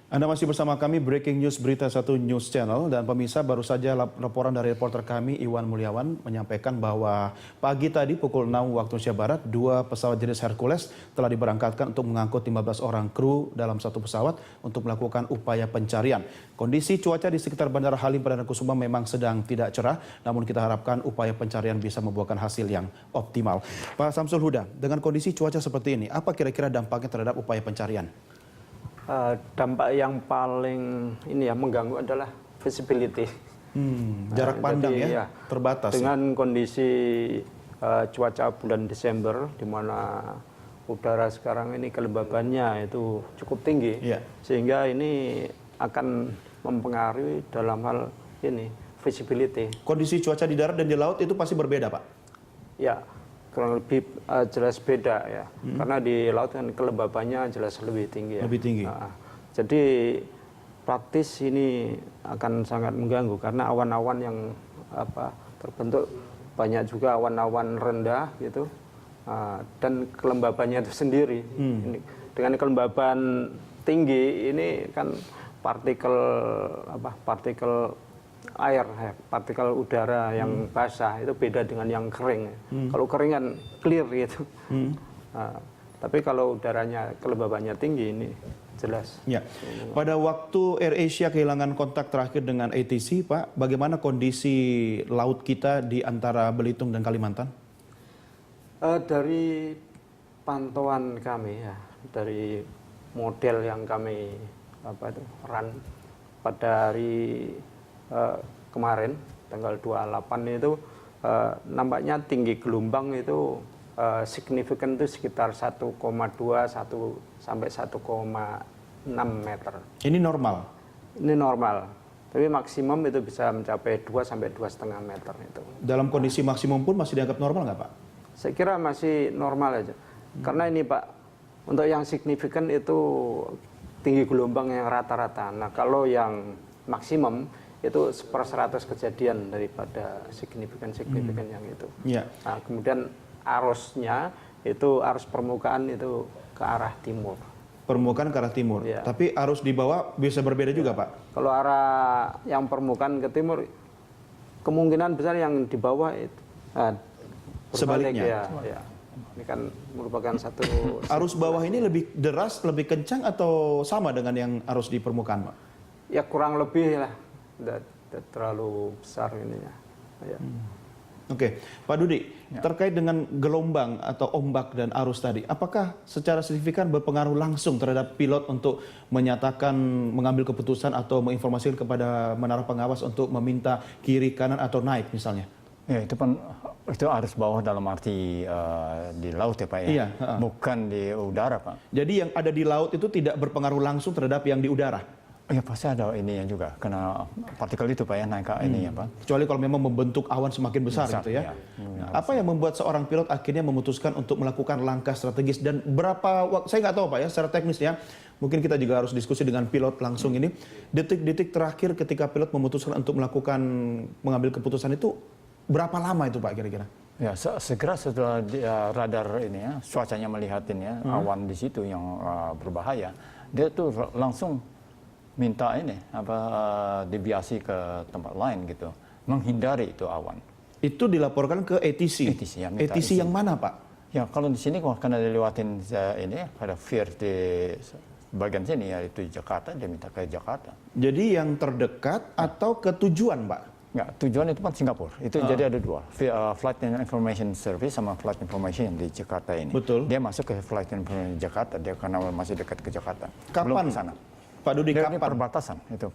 Anda masih bersama kami, Breaking News Berita 1 News Channel. Dan pemirsa, baru saja laporan dari reporter kami, Iwan Mulyawan, menyampaikan bahwa pagi tadi pukul 6 waktu Indonesia Barat, 2 pesawat jenis Hercules telah diberangkatkan untuk mengangkut 15 orang kru dalam satu pesawat untuk melakukan upaya pencarian. Kondisi cuaca di sekitar Bandara Halim Perdana Kusuma memang sedang tidak cerah, namun kita harapkan upaya pencarian bisa membuahkan hasil yang optimal. Pak Samsul Huda, dengan kondisi cuaca seperti ini, apa kira-kira dampaknya terhadap upaya pencarian? Dampak yang paling mengganggu adalah visibility. Jarak pandang ya, terbatas. Dengan kondisi cuaca bulan Desember, di mana udara sekarang ini kelembabannya itu cukup tinggi, sehingga ini akan mempengaruhi dalam hal ini visibility. Kondisi cuaca di darat dan di laut itu pasti berbeda, Pak? Ya, kurang lebih jelas beda ya, karena di laut kan kelembabannya jelas lebih tinggi. Lebih tinggi. Jadi praktis ini akan sangat mengganggu karena awan-awan yang terbentuk, banyak juga awan-awan rendah gitu, dan kelembabannya itu sendiri. Dengan kelembaban tinggi ini kan partikel air, partikel udara yang basah itu beda dengan yang kering. Kalau kering kan clear gitu. Tapi kalau udaranya kelembabannya tinggi ini jelas. Ya. Pada waktu AirAsia kehilangan kontak terakhir dengan ATC, Pak, bagaimana kondisi laut kita di antara Belitung dan Kalimantan? Dari pantauan kami ya, dari model yang kami run pada hari kemarin tanggal 28 itu nampaknya tinggi gelombang itu signifikan itu sekitar 1,2 sampai 1,6 meter. Ini normal? Ini normal. Tapi maksimum itu bisa mencapai 2 sampai 2,5 meter itu. Dalam kondisi maksimum pun masih dianggap normal nggak, Pak? Saya kira masih normal aja. Karena ini, Pak, untuk yang signifikan itu tinggi gelombang yang rata-rata. Nah, kalau yang maksimum itu 1/100 kejadian daripada signifikan yang itu. Nah, kemudian arusnya itu arus permukaan itu ke arah timur. Permukaan ke arah timur. Tapi arus di bawah bisa berbeda juga, Pak? Kalau arah yang permukaan ke timur, kemungkinan besar yang di bawah itu sebaliknya. Ya. Ini kan merupakan satu. Arus bawah ini lebih deras, lebih kencang atau sama dengan yang arus di permukaan, Pak? Ya kurang lebih lah. Tidak terlalu besar ininya. Ya. Oke, Pak Dudi, terkait dengan gelombang atau ombak dan arus tadi, apakah secara signifikan berpengaruh langsung terhadap pilot untuk menyatakan mengambil keputusan atau menginformasikan kepada menara pengawas untuk meminta kiri, kanan, atau naik misalnya? Ya, itu arus bawah dalam arti di laut ya, Pak ya? Iya. Bukan di udara, Pak. Jadi yang ada di laut itu tidak berpengaruh langsung terhadap yang di udara? Ya pasti ada ininya juga, karena partikel itu Pak ya naik ke ini ya Pak. Kecuali kalau memang membentuk awan semakin besar gitu ya. Nah, apa yang membuat seorang pilot akhirnya memutuskan untuk melakukan langkah strategis dan berapa waktu, saya nggak tahu Pak ya secara teknisnya, mungkin kita juga harus diskusi dengan pilot langsung ini, detik-detik terakhir ketika pilot memutuskan untuk mengambil keputusan itu, berapa lama itu Pak kira-kira? Ya, segera setelah radar ini ya, cuacanya melihat ini ya, awan di situ yang berbahaya, dia tuh langsung minta ini deviasi ke tempat lain gitu, menghindari itu awan. Itu dilaporkan ke ATC. Ya, ATC yang mana Pak? Ya kalau di sini karena dilewatin ini pada fear di bagian sini yaitu Jakarta, dia minta ke Jakarta. Jadi yang terdekat atau ke tujuan Pak? Ya, tujuan itu kan Singapura. Itu jadi ada dua, Flight Information Service sama Flight Information yang di Jakarta ini. Betul. Dia masuk ke Flight Information Jakarta, dia karena masih dekat ke Jakarta. Kapan? Belum ke sana. Pak Dudi, Dia kapan? di perbatasan itu,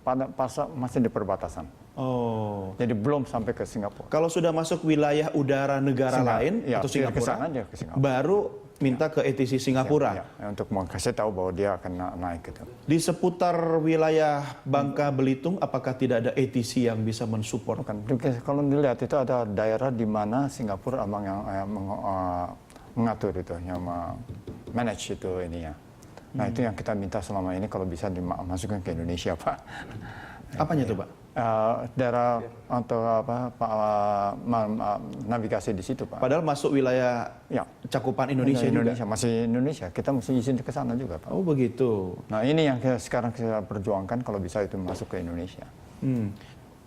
masih di perbatasan. Oh. Jadi belum sampai ke Singapura. Kalau sudah masuk wilayah udara negara lain ya, atau Singapura, dia ke Singapura, baru minta ke ATC Singapura. Ya, untuk kasih tahu bahwa dia akan naik gitu. Di seputar wilayah Bangka Belitung, apakah tidak ada ATC yang bisa mensupport? Kalau dilihat itu ada daerah di mana Singapura yang mengatur itu, yang manage itu ininya. Nah itu yang kita minta selama ini kalau bisa dimasukkan ke Indonesia Pak. Apanya itu Pak? daerah untuk navigasi di situ, Pak. Padahal masuk wilayah Ya. cakupan Indonesia juga. Masih Indonesia. Kita mesti izin ke sana juga, Pak. Oh begitu. Nah, ini yang sekarang kita perjuangkan kalau bisa itu masuk ke Indonesia.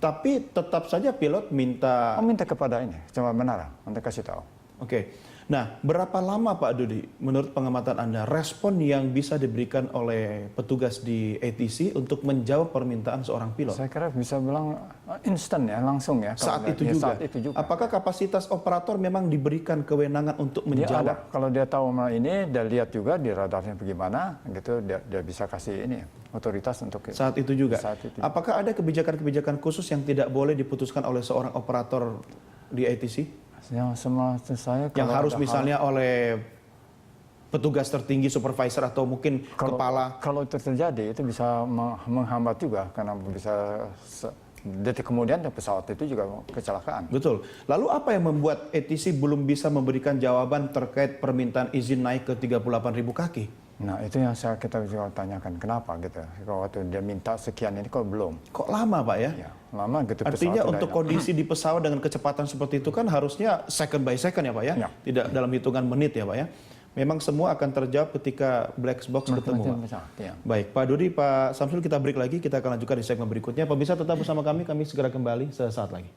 Tapi tetap saja pilot minta. Minta kepada ini, cuma menara, untuk kasih tahu. Oke. Nah, berapa lama Pak Dudi, menurut pengamatan Anda, respon yang bisa diberikan oleh petugas di ATC untuk menjawab permintaan seorang pilot? Saya kira bisa bilang instan ya, langsung ya. Saat itu juga. Saat itu juga. Apakah kapasitas operator memang diberikan kewenangan untuk Dia menjawab? ada. Kalau dia tahu ini, dia lihat juga di radarnya bagaimana, gitu dia bisa kasih ini otoritas untuk Saat itu juga. Saat itu. Apakah ada kebijakan-kebijakan khusus yang tidak boleh diputuskan oleh seorang operator di ATC? Yang sama saya Yang kalau harus ada misalnya oleh petugas tertinggi, supervisor atau mungkin kepala? Kalau itu terjadi, itu bisa menghambat juga karena bisa detik kemudian pesawat itu juga kecelakaan. Betul. Lalu apa yang membuat ATC belum bisa memberikan jawaban terkait permintaan izin naik ke 38.000 kaki? Nah, itu yang kita juga tanyakan kenapa gitu. Kalau waktu dia minta sekian ini kok belum? Kok lama Pak ya? Ya, lama gitu. Artinya pesawat untuk udah kondisi di pesawat dengan kecepatan seperti itu kan harusnya second by second ya Pak ya? Ya. Tidak dalam hitungan menit ya Pak ya? Memang semua akan terjawab ketika black box ketemu Pak. Ya. Baik, Pak Dudi, Pak Samsul, kita break lagi. Kita akan lanjutkan di segmen berikutnya. Pemirsa tetap bersama kami segera kembali sesaat lagi.